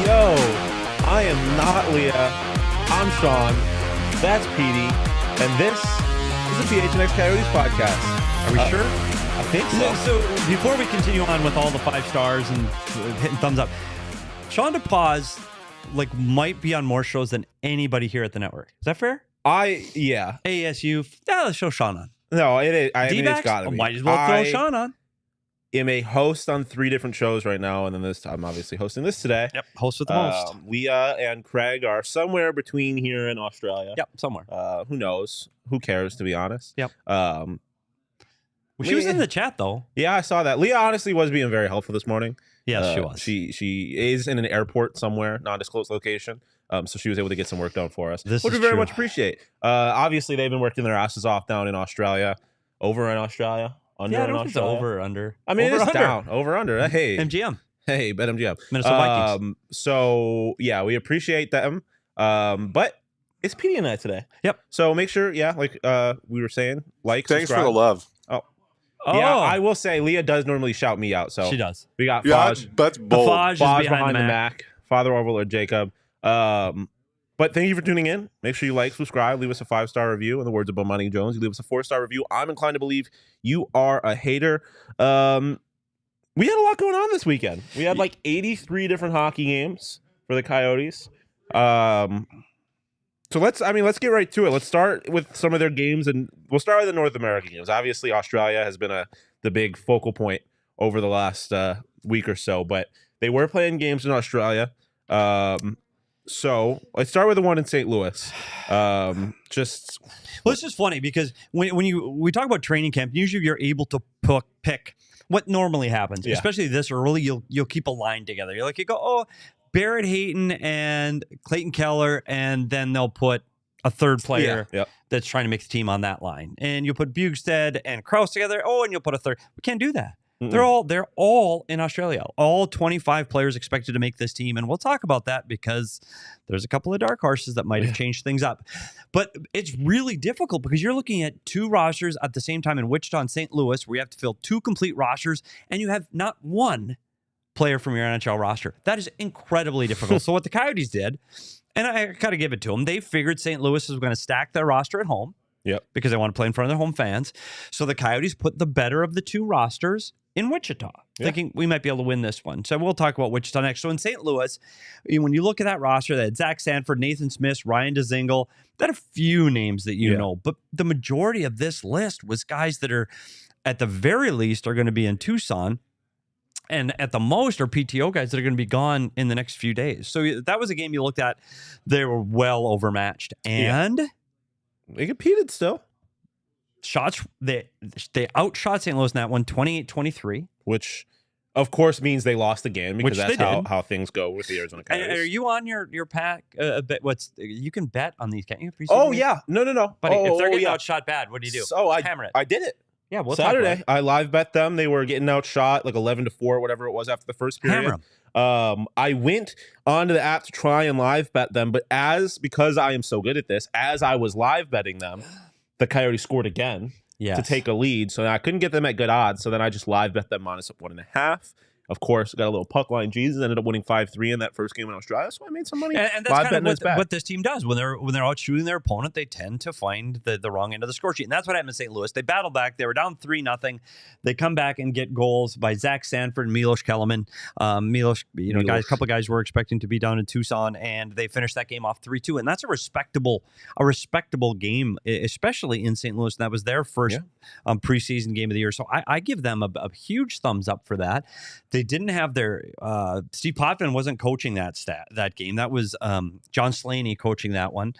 Yo, I am not Leah. I'm Sean. That's Petey. And this is the PHNX Coyotes podcast. Are we sure? I think so. So before we continue on with all the 5 stars and hitting thumbs up, Sean DePaz might be on more shows than anybody here at the network. Is that fair? Yeah. ASU. Yeah, let's show Sean on. No, it is. I mean, it's D-backs? got to be. Might as well throw Sean on. I'm a host on 3 different shows right now, and then I'm obviously hosting this today. Yep, host with the most. Leah and Craig are somewhere between here and Australia. Yep, somewhere. Who knows? Who cares, to be honest? Yep. She was in the chat, though. Yeah, I saw that. Leah honestly was being very helpful this morning. Yes, she was. She is in an airport somewhere, non-disclosed location. So she was able to get some work done for us, which we is very true. much appreciate. Obviously, they've been working their asses off down in Australia, over in Australia. Under yeah, I in don't know if it's Australia. over or under. I mean, over, it's under. down. Over, under. Hey. MGM. Hey, bet MGM. Minnesota Vikings. So, yeah, we appreciate them. But it's Petey and I today. Yep. So make sure, like we were saying, like, Thanks subscribe. for the love. Oh. Yeah, I will say Leah does normally shout me out. So she does. We got Yeah, Faj. that's bold. Faj is behind the Mac. Father Overlord Jacob. But thank you for tuning in. Make sure you like, subscribe, leave us a 5-star review. In the words of Bomani Jones, you leave us a 4-star review. I'm inclined to believe you are a hater. We had a lot going on this weekend. We had 83 different hockey games for the Coyotes. So let's get right to it. Let's start with some of their games, and we'll start with the North American games. Obviously, Australia has been the big focal point over the last week or so, but they were playing games in Australia. So let's start with the one in St. Louis. Well, it's just funny because when we talk about training camp, usually you're able to pick what normally happens, especially this early. You'll keep a line together. You go, Barrett Hayton and Clayton Keller, and then they'll put a third player that's trying to make the team on that line, and you'll put Bugstead and Crouse together. And you'll put a third. We can't do that. Mm-mm. They're all in Australia. All 25 players expected to make this team, and we'll talk about that because there's a couple of dark horses that might have changed things up. But it's really difficult because you're looking at 2 rosters at the same time in Wichita and St. Louis, where you have to fill 2 complete rosters, and you have not one player from your NHL roster. That is incredibly difficult. So what the Coyotes did, and I got to give it to them, they figured St. Louis was going to stack their roster at home. Yep. Because they want to play in front of their home fans. So the Coyotes put the better of the 2 rosters in Wichita, thinking we might be able to win this one. So we'll talk about Wichita next. So in St. Louis, when you look at that roster, they had Zach Sanford, Nathan Smith, Ryan DeZingle, that a few names that you know. But the majority of this list was guys that are, at the very least, are going to be in Tucson. And at the most are PTO guys that are going to be gone in the next few days. So that was a game you looked at. They were well overmatched. And... they competed still. Shots, they outshot St. Louis in that one, 28-23. Which, of course, means they lost again because Which that's how things go with the Arizona Coyotes. Are you on your pack? You can bet on these, can't you? Oh, yeah. No. Buddy, if they're getting outshot bad, what do you do? So Hammer it. I did it. Yeah, we'll Saturday, I live bet them. They were getting outshot 11-4, whatever it was after the first period. Hammer them. I went onto the app to try and live bet them, but because I am so good at this, as I was live betting them, the Coyotes scored again to take a lead. So I couldn't get them at good odds. So then I just live bet them -1.5. Of course, got a little puck line. Jesus ended up winning 5-3 in that first game in Australia, so I made some money. And that's kind of what this team does. When they're out shooting their opponent, they tend to find the wrong end of the score sheet. And that's what happened in St. Louis. They battled back. They were down 3-0. They come back and get goals by Zach Sanford and Milos Kellerman. Milos, guys, a couple of guys were expecting to be down in Tucson, and they finished that game off 3-2. And that's a respectable game, especially in St. Louis. And that was their first preseason game of the year. So I give them a huge thumbs up for that. They didn't have their Steve Potvin wasn't coaching that game. That was John Slaney coaching that one.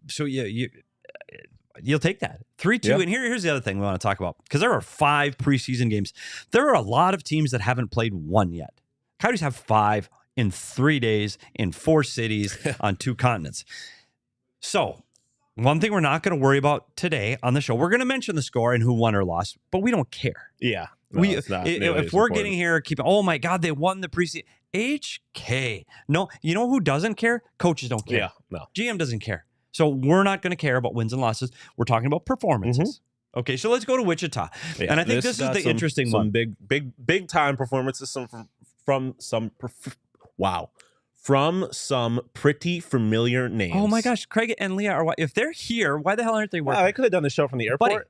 So you'll take that 3-2. Yeah. And here's the other thing we want to talk about, because there are 5 preseason games. There are a lot of teams that haven't played one yet. Coyotes have 5 in 3 days in 4 cities on 2 continents. So one thing we're not going to worry about today on the show, we're going to mention the score and who won or lost, but we don't care. Yeah. No, if we're getting here, oh my God, they won the preseason. HK. No, you know who doesn't care? Coaches don't care. Yeah, no. GM doesn't care. So we're not going to care about wins and losses. We're talking about performances. Okay, so let's go to Wichita. Yeah, and I think this is the interesting one. Big time performances from some pretty familiar names. Oh my gosh, Craig and Leah if they're here, why the hell aren't they working? I could have done the show from the airport. Buddy,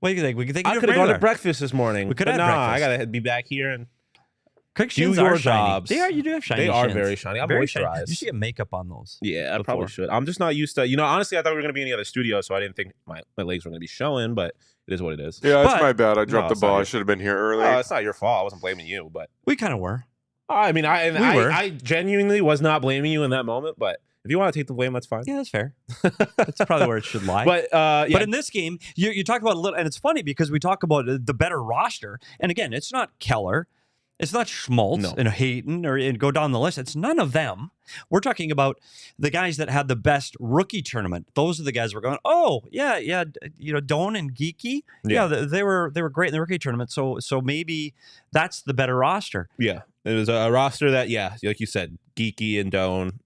what do you think? I could have gone to breakfast this morning. We could have breakfast. I gotta be back here and Craig's do shins your are shiny. jobs. They are. You do have shiny. They are shins. very shiny. I'm very moisturized. Shiny. You should get makeup on those. Yeah, I probably should. I'm just not used to. Honestly, I thought we were gonna be in the other studio, so I didn't think my legs were gonna be showing. But it is what it is. Yeah, that's my bad. I dropped the ball. I should have been here early. It's not your fault. I wasn't blaming you, but we kind of were. I mean, I genuinely was not blaming you in that moment, but if you want to take the blame, that's fine. Yeah, that's fair. That's probably where it should lie. But in this game, you talk about a little, and it's funny because we talk about the better roster. And again, it's not Keller, it's not Schmaltz and Hayton, and go down the list. It's none of them. We're talking about the guys that had the best rookie tournament. Those are the guys we're going, Doan and Geekie. Yeah, they were great in the rookie tournament. So maybe that's the better roster. Yeah. It was a roster that, like you said, Geekie and Doan,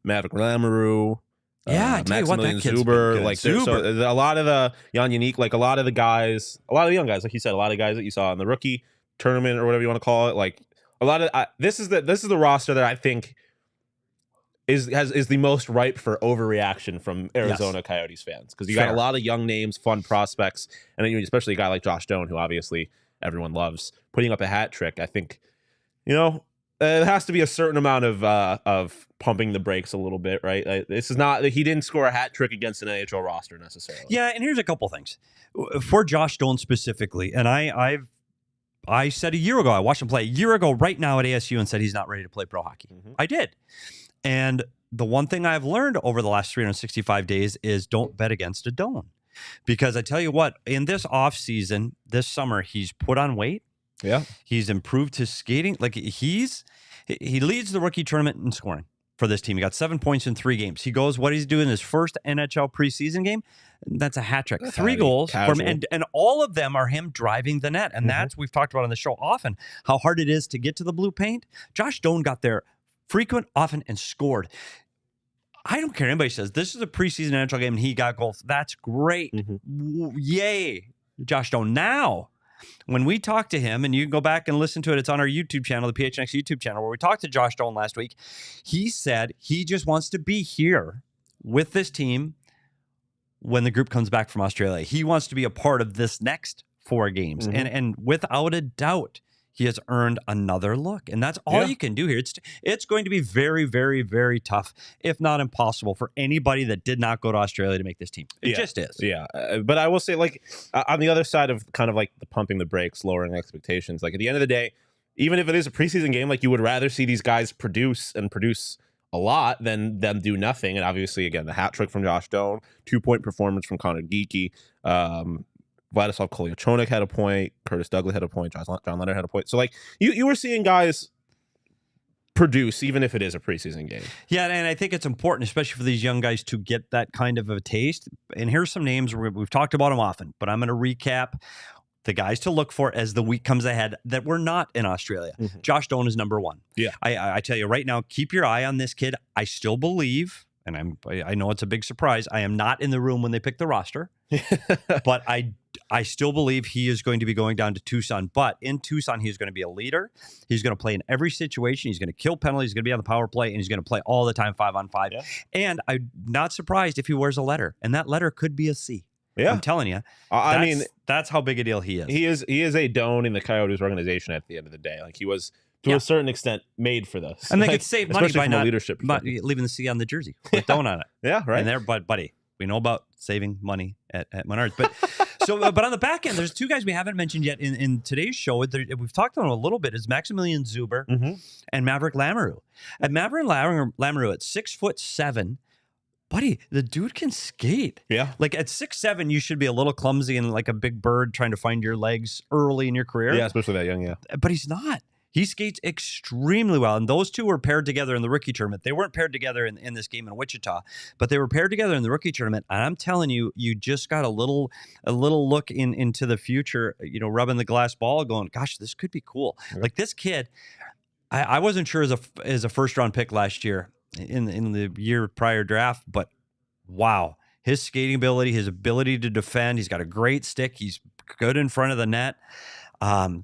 Maverick Lamoureux, Maximilian Zuber, so a lot of the Jan Unique, like a lot of the young guys, like you said, a lot of guys that you saw in the rookie tournament or whatever you want to call it, like a lot of this is the roster that I think is the most ripe for overreaction from Arizona Coyotes fans, because you got a lot of young names, fun prospects, and then especially a guy like Josh Doan, who obviously everyone loves, putting up a hat trick. I think it has to be a certain amount of pumping the brakes a little bit, right? This is not, he didn't score a hat trick against an AHL roster necessarily. Yeah, and here's a couple things for Josh Doan specifically. And I said a year ago, I watched him play a year ago right now at ASU and said he's not ready to play pro hockey. I did. And the one thing I've learned over the last 365 days is don't bet against a Doan. Because I tell you what, in this offseason, this summer, he's put on weight. Yeah. He's improved his skating. Like he leads the rookie tournament in scoring for this team. He got 7 points in 3 games. He goes, what he's doing his first NHL preseason game. That's a hat trick. 3 goals from, and all of them are him driving the net. And that's, we've talked about on the show often, how hard it is to get to the blue paint. Josh Doan got there frequent, often, and scored. I don't care. Anybody says this is a preseason NHL game and he got goals. That's great. Yay, Josh Doan. Now, when we talked to him, and you can go back and listen to it, it's on our YouTube channel, the PHNX YouTube channel, where we talked to Josh Doan last week. He said he just wants to be here with this team when the group comes back from Australia. He wants to be a part of this next 4 games. And without a doubt, he has earned another look. And that's all you can do here. It's going to be very, very, very tough, if not impossible, for anybody that did not go to Australia to make this team. It just is. Yeah. But I will say, like, on the other side of kind of like the pumping the brakes, lowering expectations, like at the end of the day, even if it is a preseason game, like you would rather see these guys produce a lot than them do nothing. And obviously, again, the hat trick from Josh Doan, 2-point performance from Conor Geekie, Vladislav Kolyachonok had a point. Curtis Douglas had a point. John Leonard had a point. So, like, you were seeing guys produce, even if it is a preseason game. Yeah, and I think it's important, especially for these young guys, to get that kind of a taste. And here's some names. We've talked about them often, but I'm going to recap the guys to look for as the week comes ahead that were not in Australia. Josh Doan is number 1. Yeah. I tell you right now, keep your eye on this kid. I still believe, and I know it's a big surprise, I am not in the room when they pick the roster, but I still believe he is going to be going down to Tucson, but in Tucson, he's going to be a leader. He's going to play in every situation. He's going to kill penalties. He's going to be on the power play, and he's going to play all the time 5-on-5. Yeah. And I'm not surprised if he wears a letter, and that letter could be a C. Yeah. I'm telling you. I mean, that's how big a deal he is. He is a Doan in the Coyotes organization at the end of the day. Like, he was, to a certain extent, made for this. And they could save money by not leaving the C on the jersey with Doan on it. Yeah, right. And there, but buddy, we know about saving money at Menards. But but on the back end, there's two guys we haven't mentioned yet in today's show. We've talked about them a little bit. Is Maximilian Zuber and Maverick Lamoureux. And Maverick Lamoureux at 6'7", buddy, the dude can skate. Yeah. Like at 6'7", you should be a little clumsy and like a big bird trying to find your legs early in your career. Yeah, especially that young, yeah. But he's not. He skates extremely well. And those two were paired together in the rookie tournament. They weren't paired together in this game in Wichita, but they were paired together in the rookie tournament. And I'm telling you, you just got a little look into the future, you know, rubbing the glass ball going, gosh, this could be cool. Okay. Like this kid, I wasn't sure as a first round pick last year in the year prior draft, but wow, his skating ability, his ability to defend, he's got a great stick. He's good in front of the net.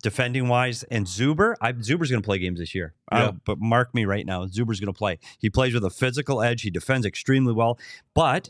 Defending wise, and Zuber's going to play games this year. Yeah. But mark me right now, Zuber's going to play. He plays with a physical edge. He defends extremely well, but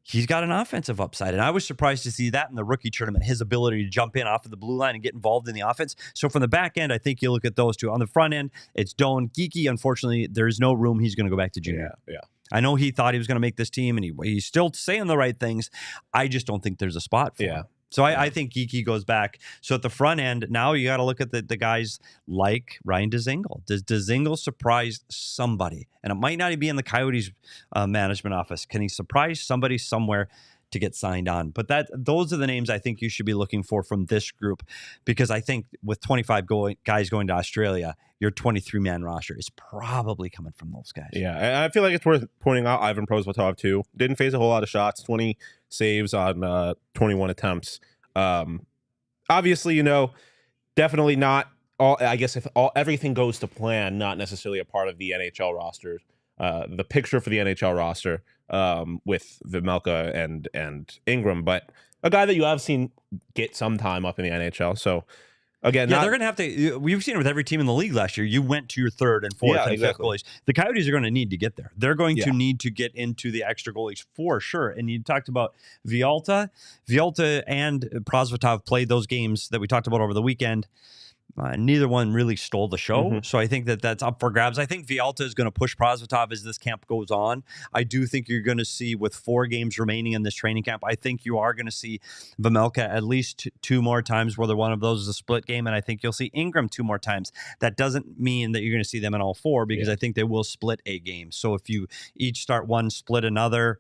he's got an offensive upside. And I was surprised to see that in the rookie tournament, his ability to jump in off of the blue line and get involved in the offense. So from the back end, I think you look at those two. On the front end, it's Doan. Geekie, unfortunately, there's no room. He's going to go back to junior. Yeah. I know he thought he was going to make this team, and he's still saying the right things. I just don't think there's a spot for him. So I think Geekie goes back. So at the front end, now you got to look at the guys like Ryan Dzingel. Does Dzingel surprise somebody? And it might not be in the Coyotes management office. Can he surprise somebody somewhere to get signed on? But those are the names I think you should be looking for from this group, because I think with 25 guys going to Australia, your 23-man roster is probably coming from those guys. Yeah, and I feel like it's worth pointing out Ivan Prosvetov too. Didn't face a whole lot of shots, 20 saves on 21 attempts. Obviously, you know, definitely not all. I guess if everything goes to plan, not necessarily a part of the NHL roster. The picture for the NHL roster with Vejmelka and Ingram, but a guy that you have seen get some time up in the NHL. So again, they're going to have to. We've seen it with every team in the league last year. You went to your third and fourth and fifth goalies. The Coyotes are going to need to get there. They're going to need to get into the extra goalies for sure. And you talked about Vialta and Prosvetov played those games that we talked about over the weekend. Neither one really stole the show. So I think that's up for grabs. I think Vialta is going to push Prosvetov as this camp goes on. I do think you're going to see, with 4 games remaining in this training camp, I think you are going to see Vejmelka at least 2 more times, whether one of those is a split game, and I think you'll see Ingram 2 more times. That doesn't mean that you're going to see them in all 4, because I think they will split a game. So if you each start one, split another,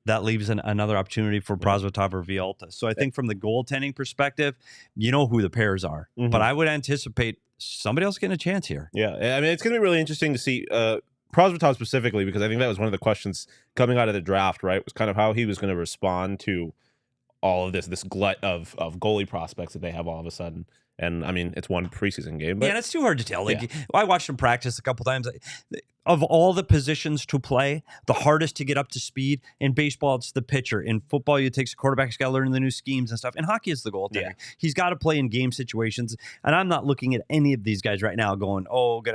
that leaves another opportunity for Prosvetov or Vialta. So I think from the goaltending perspective, you know who the pairs are. But I would anticipate somebody else getting a chance here. Yeah, I mean, it's going to be really interesting to see Prosvetov specifically, because I think that was one of the questions coming out of the draft, right? Was kind of how he was going to respond to all of this glut of goalie prospects that they have all of a sudden. And I mean, it's one preseason game. But, and it's too hard to tell. Like I watched him practice a couple times. Of all the positions to play, the hardest to get up to speed. In baseball, it's the pitcher. In football, it takes a quarterback. He's got to learn the new schemes and stuff. In hockey, it's the goaltender. Yeah. He's got to play in game situations. And I'm not looking at any of these guys right now going, oh, good.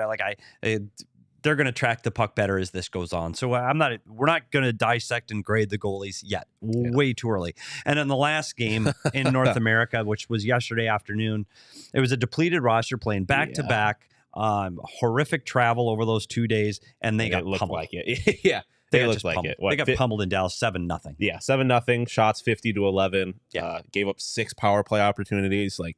They're going to track the puck better as this goes on. So we're not going to dissect and grade the goalies yet. Way too early. And in the last game in North America, which was yesterday afternoon, it was a depleted roster playing back to back. Horrific travel over those 2 days, and they got pummeled. Like it. Yeah, they looked like it. They got pummeled in Dallas 7-0. Yeah, 7-0. Shots 50-11. Yeah, gave up 6 power play opportunities. Like,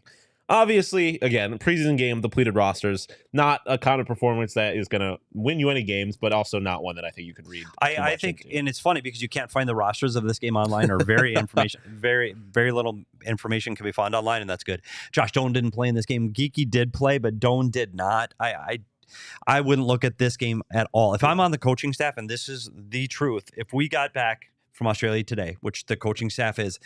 obviously, again, preseason game, depleted rosters, not a kind of performance that is going to win you any games, but also not one that I think you could read. I think, and it's funny because you can't find the rosters of this game online, or very little information can be found online, and that's good. Josh Doan didn't play in this game. Geekie did play, but Doan did not. I wouldn't look at this game at all. If I'm on the coaching staff, and this is the truth, if we got back from Australia today, which the coaching staff is,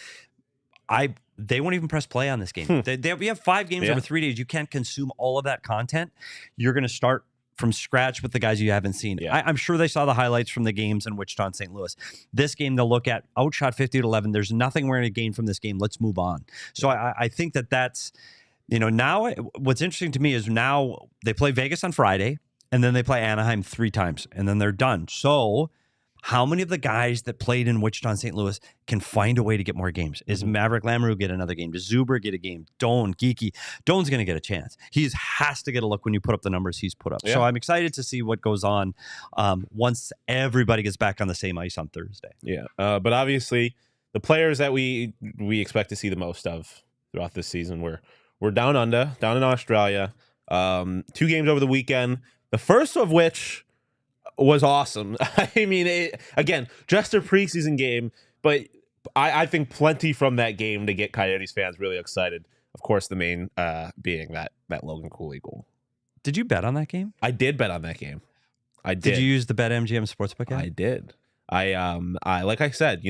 they won't even press play on this game. We have 5 games over 3 days. You can't consume all of that content. You're going to start from scratch with the guys you haven't seen. Yeah. I'm sure they saw the highlights from the games in Wichita and St. Louis. This game they'll look at, outshot 50-11. There's nothing we're going to gain from this game. Let's move on. So I think that's, now what's interesting to me is now they play Vegas on Friday, and then they play Anaheim 3 times, and then they're done. So how many of the guys that played in Wichita and St. Louis can find a way to get more games? Is Maverick Lamoureux get another game? Does Zuber get a game? Doan, Geekie. Doan's going to get a chance. He has to get a look when you put up the numbers he's put up. Yeah. So I'm excited to see what goes on once everybody gets back on the same ice on Thursday. Yeah, but obviously the players that we expect to see the most of throughout this season, we're down in Australia. 2 games over the weekend. The first of which was awesome. I mean, again, just a preseason game, but I think plenty from that game to get Coyotes fans really excited. Of course, the main being that Logan Cooley goal. Did you bet on that game? I did bet on that game. I did. Did you use the BetMGM Sportsbook app? I did. I like I said,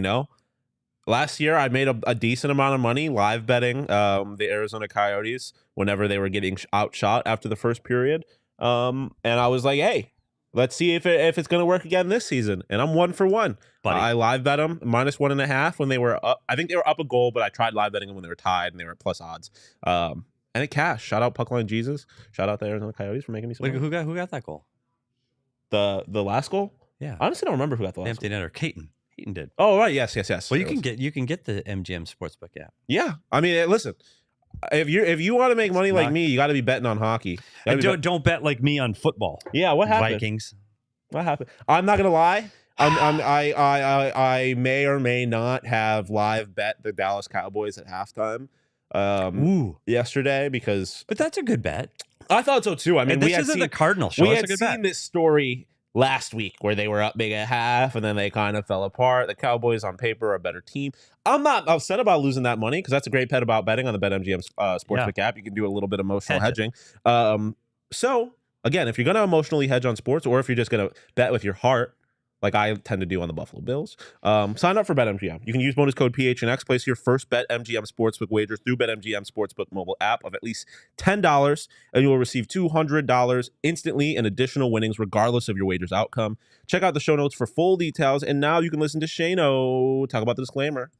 last year I made a decent amount of money live betting the Arizona Coyotes whenever they were getting outshot after the first period. And I was like, hey, let's see if it's going to work again this season. And I'm 1 for 1. I live bet them -1.5 when they were up. I think they were up a goal, but I tried live betting them when they were tied and they were at plus odds. And it cashed. Shout out Puckline Jesus. Shout out the Arizona Coyotes for making me some money. Who got that goal? The last goal? Yeah. I honestly don't remember who got the last empty netter. Clayton did. Oh, right. Yes. Well, you can get the MGM Sportsbook app. Yeah. I mean, listen. If you want to make money like me, you got to be betting on hockey. Don't bet like me on football. Yeah, what happened? Vikings. What happened? I'm not gonna lie. I may or may not have live bet the Dallas Cowboys at halftime. Yesterday but that's a good bet. I thought so too. I mean, this isn't the Cardinal show. We had seen this story last week where they were up big at half and then they kind of fell apart. The Cowboys on paper are a better team. I'm not upset about losing that money because that's a great bet about betting on the BetMGM Sportsbook app. You can do a little bit of emotional hedging. So again, if you're going to emotionally hedge on sports or if you're just going to bet with your heart, like I tend to do on the Buffalo Bills, sign up for BetMGM. You can use bonus code PHNX, place your first BetMGM Sportsbook wager through BetMGM Sportsbook mobile app of at least $10, and you will receive $200 instantly in additional winnings regardless of your wager's outcome. Check out the show notes for full details, and now you can listen to Shano talk about the disclaimer.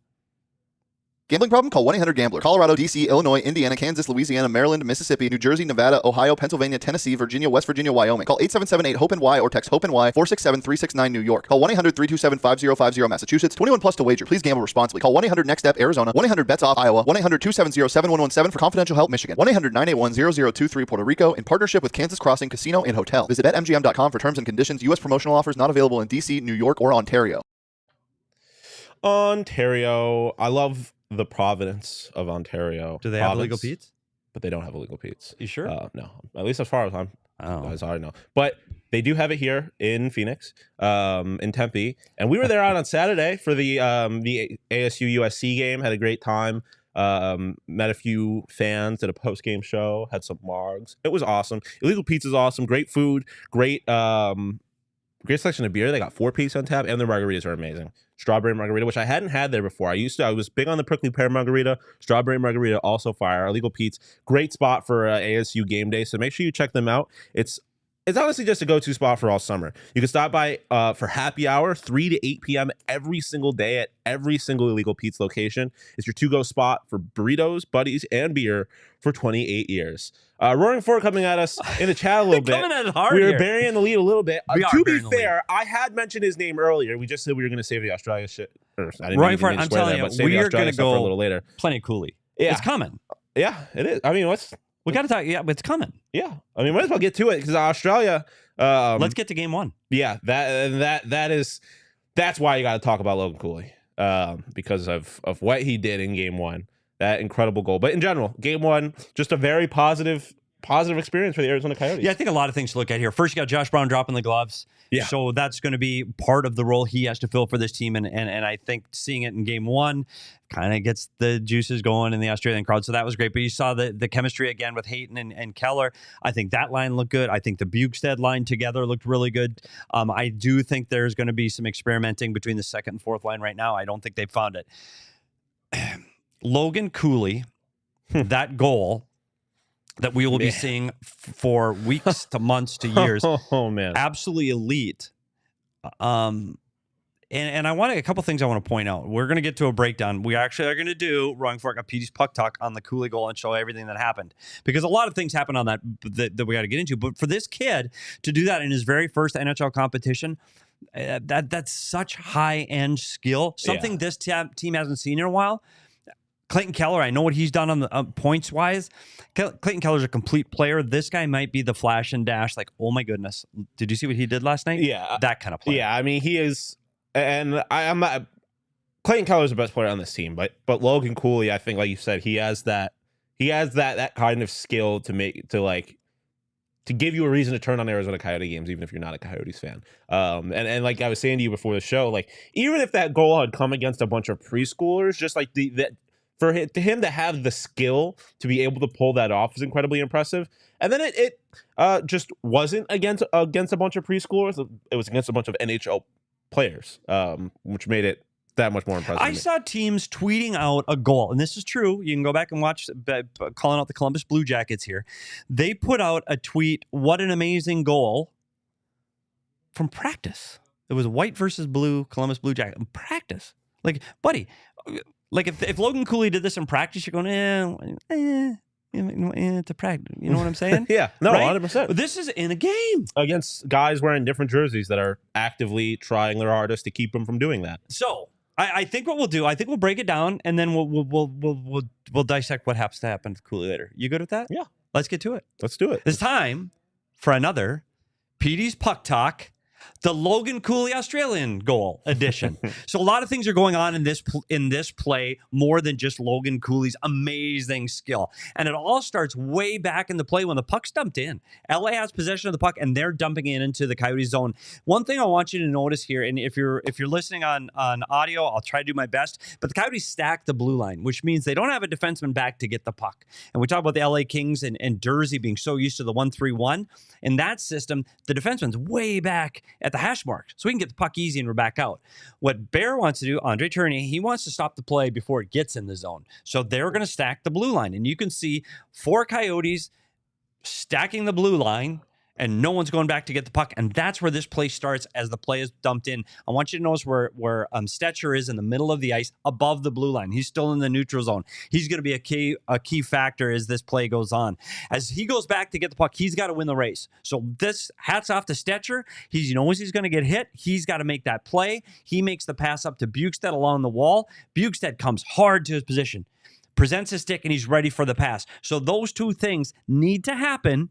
Gambling problem? Call 1-800-GAMBLER. Colorado, D.C., Illinois, Indiana, Kansas, Louisiana, Maryland, Mississippi, New Jersey, Nevada, Ohio, Pennsylvania, Tennessee, Virginia, West Virginia, Wyoming. Call 877-8-HOPE-NY or text HOPE-NY 467-369 New York. Call 1-800-327-5050 Massachusetts. 21 plus to wager. Please gamble responsibly. Call 1-800-NEXT-STEP Arizona. 1-800-BETS-OFF Iowa. 1-800-270-7117 for confidential help Michigan. 1-800-981-0023 Puerto Rico in partnership with Kansas Crossing Casino and Hotel. Visit BetMGM.com for terms and conditions. U.S. promotional offers not available in D.C., New York, or Ontario. I love the Providence of Ontario. Do they have illegal Pete's? But they don't have illegal Pete's. You sure? No, at least as far as I'm. Oh. As I know, but they do have it here in Phoenix, in Tempe, and we were there on Saturday for the ASU USC game. Had a great time. Met a few fans at a post game show. Had some margs. It was awesome. Illegal Pete's is awesome. Great food. Great selection of beer. They got 4-piece on tap, and their margaritas are amazing. Strawberry margarita, which I hadn't had there before. I was big on the prickly pear margarita. Strawberry margarita, also fire. Illegal Pete's, great spot for ASU game day. So make sure you check them out. It's honestly just a go-to spot for all summer. You can stop by for happy hour, 3 to 8 p.m. every single day at every single Illegal Pete's location. It's your to-go spot for burritos, buddies, and beer for 28 years. Roaring Fork coming at us in the chat a little bit. Coming at it hard we were here. burying the lead a little bit. To be fair, I had mentioned his name earlier. We just said we were going to save the Australia shit. I didn't Roaring even Fork, mean to I'm swear telling there, you, but save the we are Australia going to stuff for a go little later. Plenty Cooley. Yeah. It's coming. Yeah, it is. I mean, we got to talk. Yeah, it's coming. Yeah, I mean, might as well get to it because Australia. Let's get to game 1. Yeah, that's why you got to talk about Logan Cooley because of what he did in game 1. That incredible goal. But in general, game 1, just a very positive experience for the Arizona Coyotes. Yeah, I think a lot of things to look at here. First, you got Josh Brown dropping the gloves. Yeah. So that's going to be part of the role he has to fill for this team. And I think seeing it in game 1 kind of gets the juices going in the Australian crowd. So that was great. But you saw the chemistry again with Hayton and Keller. I think that line looked good. I think the Bukestad line together looked really good. I do think there's going to be some experimenting between the second and fourth line right now. I don't think they've found it. Logan Cooley, that goal, that we will be seeing for weeks to months to years. Oh man, absolutely elite. And I want a couple things I want to point out. We're going to get to a breakdown. We actually are going to do Wrong Fork of Petey's Puck Talk on the Cooley goal and show everything that happened, because a lot of things happened on that we got to get into. But for this kid to do that in his very first NHL competition, that's such high-end skill, something this team hasn't seen in a while. Clayton Keller, I know what he's done on the points-wise. Clayton Keller's a complete player. This guy might be the flash and dash, like, oh my goodness. Did you see what he did last night? Yeah. That kind of player. Yeah, I mean, he is, and I'm not, Clayton Keller's the best player on this team, but Logan Cooley, I think, like you said, he has that kind of skill to give you a reason to turn on Arizona Coyote games, even if you're not a Coyotes fan. And like I was saying to you before the show, like, even if that goal had come against a bunch of preschoolers, just like for him to have the skill to be able to pull that off is incredibly impressive. And then it just wasn't against a bunch of preschoolers. It was against a bunch of NHL players, which made it that much more impressive. I saw teams tweeting out a goal, and this is true. You can go back and watch, calling out the Columbus Blue Jackets here. They put out a tweet, what an amazing goal, from practice. It was white versus blue, Columbus Blue Jacket. Practice. Like, buddy, like if Logan Cooley did this in practice, you're going, it's a practice. You know what I'm saying? Yeah, no, right? 100%. This is in a game against guys wearing different jerseys that are actively trying their hardest to keep them from doing that. So I think what we'll do, I think we'll break it down, and then we'll dissect what happens to happen to Cooley later. You good with that? Yeah. Let's get to it. Let's do it. It's time for another Petey's Puck Talk, the Logan Cooley Australian goal edition. So a lot of things are going on in this play, more than just Logan Cooley's amazing skill. And it all starts way back in the play when the puck's dumped in. LA has possession of the puck, and they're dumping it into the Coyote zone. One thing I want you to notice here, and if you're listening on audio, I'll try to do my best, but the Coyotes stack the blue line, which means they don't have a defenseman back to get the puck. And we talk about the LA Kings and Jersey being so used to the 1-3-1. In that system, the defenseman's way back at the hash mark, so we can get the puck easy and we're back out. What Bear wants to do, Andre Tournier, he wants to stop the play before it gets in the zone. So they're going to stack the blue line, and you can see 4 Coyotes stacking the blue line, and no one's going back to get the puck. And that's where this play starts as the play is dumped in. I want you to notice where Stetcher is in the middle of the ice above the blue line. He's still in the neutral zone. He's going to be a key factor as this play goes on. As he goes back to get the puck, he's got to win the race. So this, hats off to Stetcher. He knows he's going to get hit. He's got to make that play. He makes the pass up to Bukestad along the wall. Bukestad comes hard to his position, presents his stick, and he's ready for the pass. So those two things need to happen.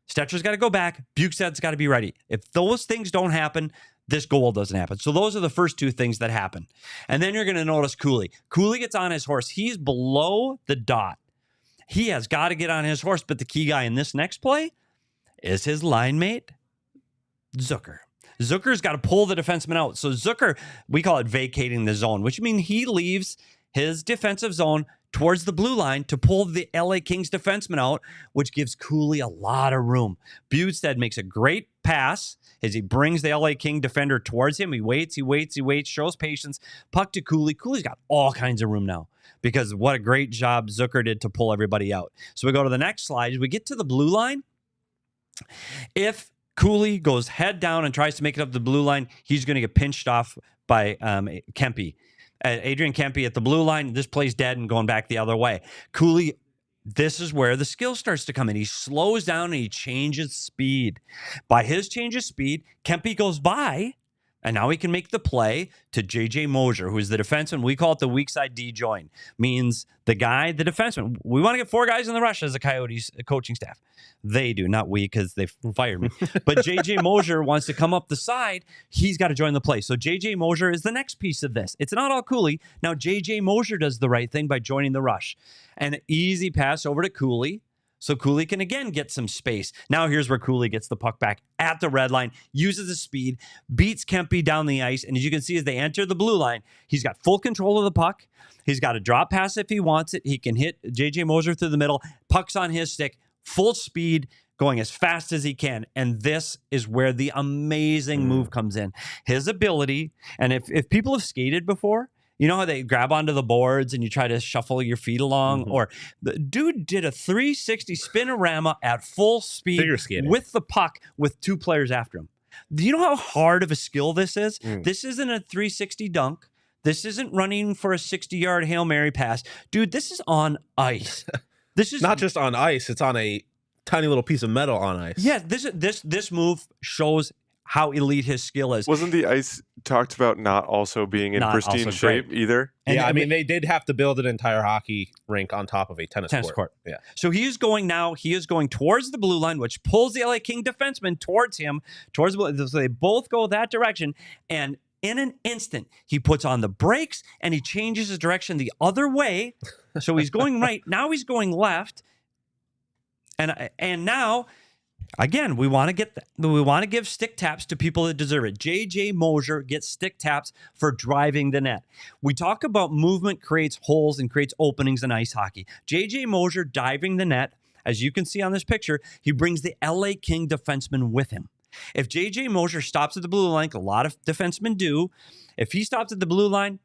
Stetcher's got to go back. Bukestad's got to be ready. If those things don't happen, this goal doesn't happen. So those are the first two things that happen. And then you're going to notice Cooley. Cooley gets on his horse. He's below the dot. He has got to get on his horse, but the key guy in this next play is his line mate, Zucker. Zucker's got to pull the defenseman out. So Zucker, we call it vacating the zone, which means he leaves his defensive zone towards the blue line to pull the LA Kings defenseman out, which gives Cooley a lot of room. Bukestad makes a great pass as he brings the LA King defender towards him. He waits, shows patience. Puck to Cooley. Cooley's got all kinds of room now because what a great job Zucker did to pull everybody out. So we go to the next slide. As we get to the blue line, if Cooley goes head down and tries to make it up the blue line, he's going to get pinched off by Kempe. Adrian Kempe at the blue line. This play's dead and going back the other way. Cooley, this is where the skill starts to come in. He slows down and he changes speed. By his change of speed, Kempe goes by, and now he can make the play to J.J. Mosier, who's the defenseman. We call it the weak side D-join. Means the guy, the defenseman. We want to get 4 guys in the rush as a Coyotes coaching staff. They do, not we, because they fired me. But J.J. Mosier wants to come up the side. He's got to join the play. So J.J. Mosier is the next piece of this. It's not all Cooley. Now J.J. Mosier does the right thing by joining the rush. An easy pass over to Cooley. So Cooley can again get some space. Now here's where Cooley gets the puck back at the red line, uses his speed, beats Kempe down the ice. And as you can see, as they enter the blue line, he's got full control of the puck. He's got a drop pass if he wants it. He can hit J.J. Mosier through the middle. Puck's on his stick, full speed, going as fast as he can. And this is where the amazing move comes in. His ability, and if people have skated before, You know how they grab onto the boards and you try to shuffle your feet along? Or the dude did a 360 spinorama at full speed Figure skating. with the puck with 2 players after him. Do you know how hard of a skill this is? This isn't a 360 dunk. This isn't running for a 60-yard Hail Mary pass. Dude, this is on ice. This is not just on ice, it's on a tiny little piece of metal on ice. Yeah, this move shows how elite his skill is. Wasn't the ice talked about not also being in pristine shape either? And I mean, they did have to build an entire hockey rink on top of a tennis court. Yeah. So he is going towards the blue line, which pulls the LA King defenseman towards him, towards the blue. So they both go that direction. And in an instant, he puts on the brakes and he changes his direction the other way. So he's going right. Now he's going left. And now, again, we want to give stick taps to people that deserve it. JJ Mosier gets stick taps for driving the net. We talk about movement creates holes and creates openings in ice hockey. JJ Mosier diving the net, as you can see on this picture, he brings the LA King defenseman with him. If JJ Mosier stops at the blue line, a lot of defensemen do, if he stops at the blue line,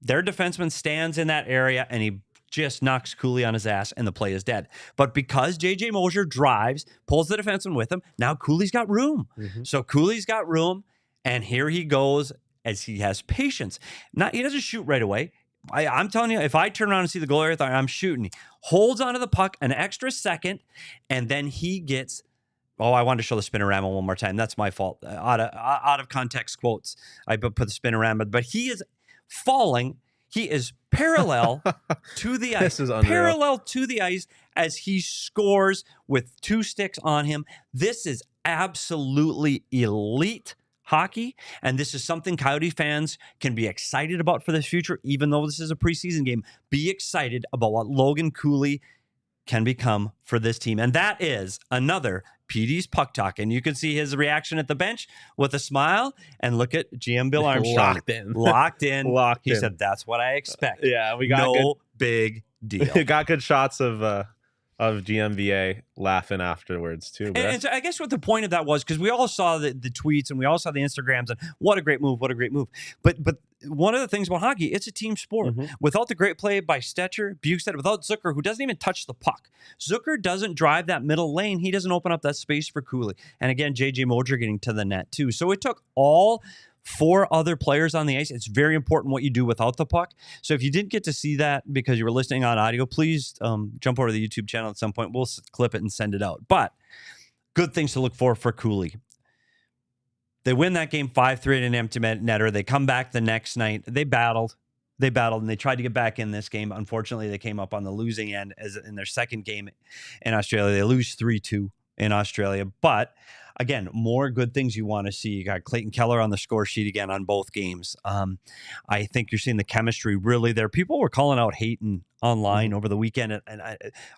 their defenseman stands in that area and he just knocks Cooley on his ass and the play is dead. But because JJ Mosier drives, pulls the defenseman with him, now Cooley's got room. So Cooley's got room, and here he goes as he has patience. He doesn't shoot right away. I'm telling you, if I turn around and see the goal area, I'm shooting. He holds onto the puck an extra second, and then he gets... Oh, I wanted to show the spinorama one more time. That's my fault. Out of context quotes. I put the spinorama, but he is falling. He is parallel to the ice. This is unreal. Parallel to the ice as he scores with 2 sticks on him. This is absolutely elite hockey, and this is something Coyote fans can be excited about for the future, even though this is a preseason game. Be excited about what Logan Cooley can become for this team. And that is another Petey's Puck Talk. And you can see his reaction at the bench with a smile. And look at GM Bill Armstrong. Locked in. He said, that's what I expect. Yeah, we got no big deal. We got good shots of GMVA laughing afterwards too. And so I guess what the point of that was, because we all saw the tweets and we all saw the Instagrams and what a great move. But one of the things about hockey, it's a team sport. Without the great play by Stetcher, Bukestad, without Zucker, who doesn't even touch the puck. Zucker doesn't drive that middle lane. He doesn't open up that space for Cooley. And again, JJ Mosier getting to the net too. So it took all 4 other players on the ice. It's very important what you do without the puck. So if you didn't get to see that because you were listening on audio, please jump over to the YouTube channel at some point. We'll clip it and send it out. But good things to look for Cooley. They win that game 5-3 at an empty netter. They come back the next night. They battled, and they tried to get back in this game. Unfortunately, they came up on the losing end as in their second game in Australia. They lose 3-2 in Australia. But again, more good things you want to see. You got Clayton Keller on the score sheet again on both games. I think you're seeing the chemistry really there. People were calling out Hayton online over the weekend, and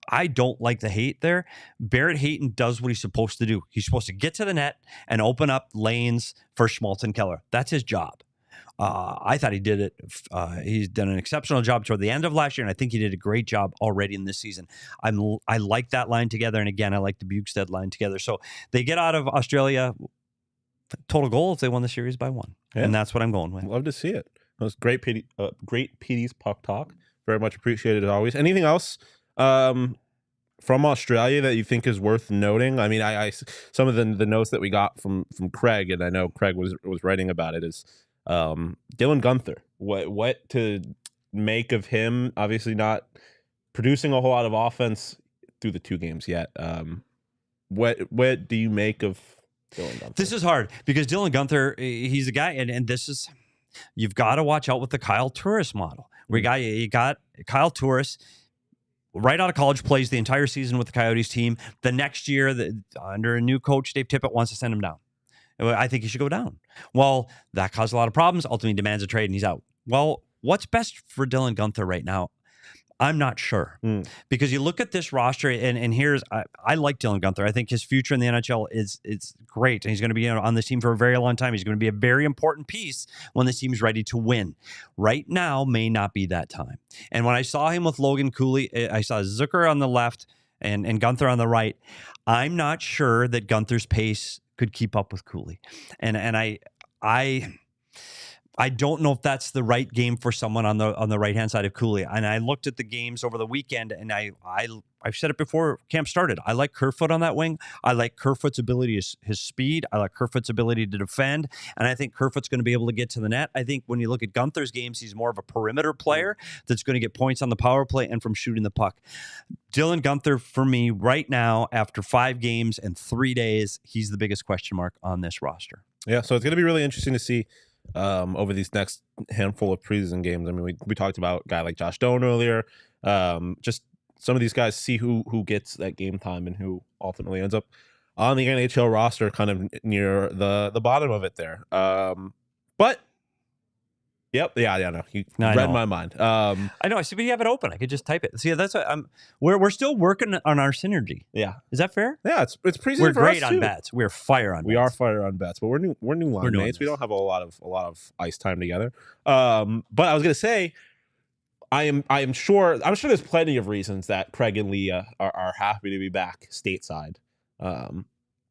I don't like the hate there. Barrett Hayton does what he's supposed to do. He's supposed to get to the net and open up lanes for Schmaltz and Keller. That's his job. I thought he did it. He's done an exceptional job toward the end of last year, and I think he did a great job already in this season. I like that line together, and again, I like the Bukestad line together. So they get out of Australia. Total goal if they won the series by 1, and that's what I'm going with. Love to see it. That was great, great Petey's Puck Talk. Very much appreciated as always. Anything else from Australia that you think is worth noting? I mean, I some of the notes that we got from Craig, and I know Craig was writing about it, is Dylan Guenther. What to make of him? Obviously not producing a whole lot of offense through the 2 games yet. What do you make of Dylan Guenther? This is hard because Dylan Guenther, he's a guy, and this is, you've got to watch out with the Kyle Turris model. You got Kyle Turris right out of college, plays the entire season with the Coyotes team. The next year, under a new coach, Dave Tippett wants to send him down. I think he should go down. Well, that caused a lot of problems. Ultimately demands a trade, and he's out. Well, what's best for Dylan Guenther right now? I'm not sure. Because you look at this roster, and here's, I like Dylan Guenther. I think his future in the NHL is great, and he's going to be on this team for a very long time. He's going to be a very important piece when this team's ready to win. Right now may not be that time. And when I saw him with Logan Cooley, I saw Zucker on the left and Guenther on the right. I'm not sure that Guenther's pace could keep up with Cooley. And I don't know if that's the right game for someone on the right hand side of Cooley. And I looked at the games over the weekend, and I've said it before camp started. I like Kerfoot on that wing. I like Kerfoot's ability, his speed. I like Kerfoot's ability to defend, and I think Kerfoot's going to be able to get to the net. I think when you look at Guenther's games, he's more of a perimeter player that's going to get points on the power play and from shooting the puck. Dylan Guenther, for me, right now, after 5 games and 3 days, he's the biggest question mark on this roster. Yeah, so it's going to be really interesting to see over these next handful of preseason games. I mean, we talked about a guy like Josh Doan earlier. Just some of these guys, see who gets that game time and who ultimately ends up on the NHL roster, kind of near the bottom of it there. But yep, no, you read my mind. I know. I see, but you have it open. I could just type it. See, that's what we're still working on our synergy. Yeah, is that fair? Yeah, it's preseason. We're for great us on too. bets. We're fire on. We bets. are fire on bets, but we're new line mates. We don't have a lot of ice time together. But I was gonna say, I'm sure there's plenty of reasons that Craig and Leah are happy to be back stateside.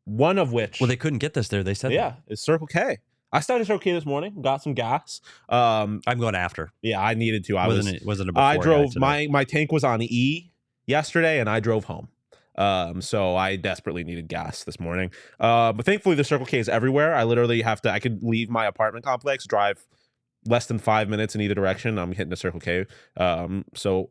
One of which, well, they couldn't get this there. They said, is Circle K. I started Circle K this morning, got some gas. I'm going after. Yeah, I needed to. Wasn't a before I drove my tank was on E yesterday, and I drove home. So I desperately needed gas this morning. But thankfully the Circle K is everywhere. I literally I could leave my apartment complex, drive less than 5 minutes in either direction. I'm hitting the Circle K. So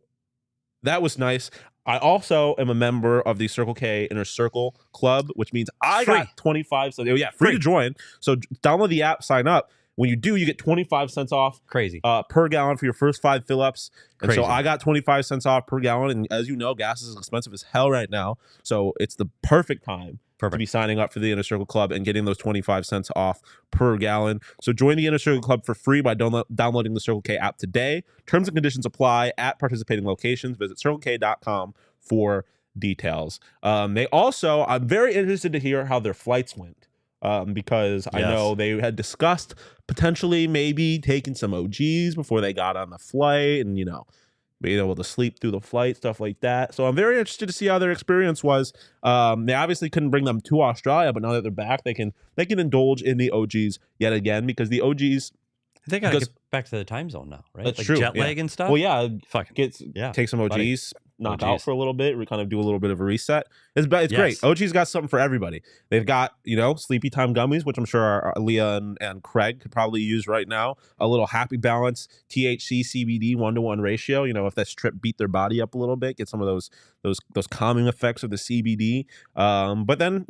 that was nice. I also am a member of the Circle K Inner Circle Club, which means I got 25 cents. Yeah, free to join. So download the app, sign up. When you do, you get 25 cents off. Crazy. Per gallon for your first 5 fill-ups. And so I got 25 cents off per gallon. And as you know, gas is expensive as hell right now. So it's the perfect time to be signing up for the Inner Circle Club and getting those 25 cents off per gallon. So join the Inner Circle Club for free by downloading the Circle K app today. Terms and conditions apply at participating locations. Visit circlek.com for details. They also, I'm very interested to hear how their flights went. Because I know they had discussed potentially maybe taking some OGs before they got on the flight and, being able to sleep through the flight, stuff like that. So I'm very interested to see how their experience was. They obviously couldn't bring them to Australia, but now that they're back, they can indulge in the OGs yet again, because the OGs, they got to get back to the time zone now, right? That's like true. Jet lag and stuff. Well, yeah, take some OGs. Buddy. Knock out for a little bit. We kind of do a little bit of a reset. It's great. OG's got something for everybody. They've got, sleepy time gummies, which I'm sure our Leah and Craig could probably use right now. A little Happy Balance THC CBD 1-to-1 ratio. If that strip beat their body up a little bit, get some of those calming effects of the CBD. But then,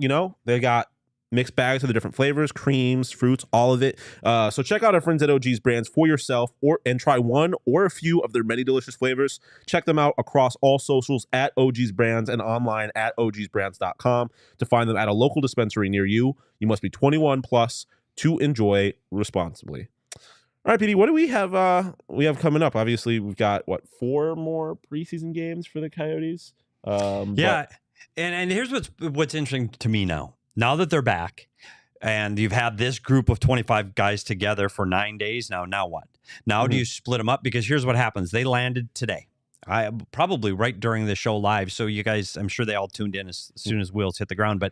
they got mixed bags of the different flavors, creams, fruits, all of it. So check out our friends at OG's Brands for yourself, and try one or a few of their many delicious flavors. Check them out across all socials at OG's Brands and online at ogsbrands.com to find them at a local dispensary near you. You must be 21 plus to enjoy responsibly. All right, Petey, what do we have? We have coming up. Obviously, we've got 4 more preseason games for the Coyotes. And here's what's interesting to me now. Now that they're back and you've had this group of 25 guys together for 9 days now what? Now do you split them up? Because here's what happens. They landed today. Probably right during the show live. So you guys, I'm sure they all tuned in as soon as wheels hit the ground, but